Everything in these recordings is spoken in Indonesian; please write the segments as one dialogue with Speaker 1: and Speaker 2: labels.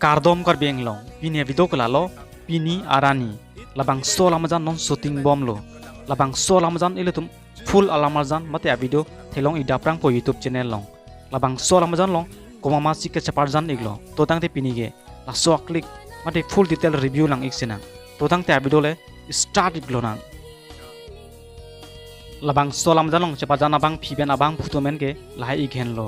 Speaker 1: kardom kar beng long pini video kelalo pini arani labang so lamajan non shooting bom lo labang so lamajan ilutum full alamajan mate a video thelong i daprang po YouTube channel long labang so lamajan long komama sik chaparjan iglo totang te pini ge la so click mate full detail review lang iksina totang te a video le start iglo nang labang so lamajan long chaparjan abang phiben abang phutomen ge lai igen lo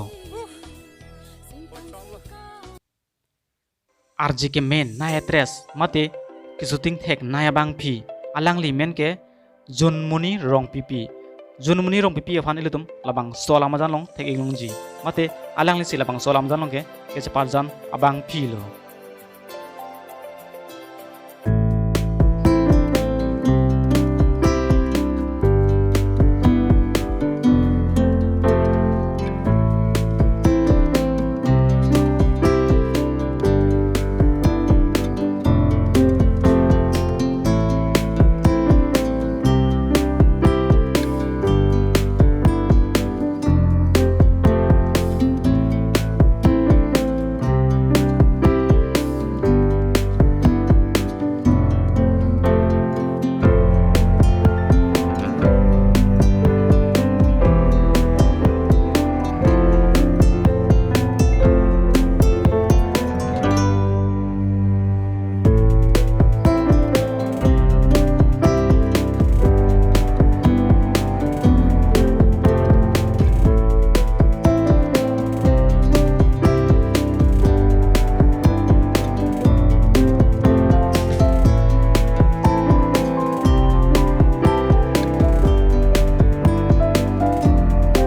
Speaker 1: RG ke main naya tres mate ki shooting thek naya bang phi alang li men ke junmuni rong pipi junmuni rong pipi afan ilutum labang solam jan long thek inglong ji mate alang li si labang solam jan long ke chaparjan abang phi lo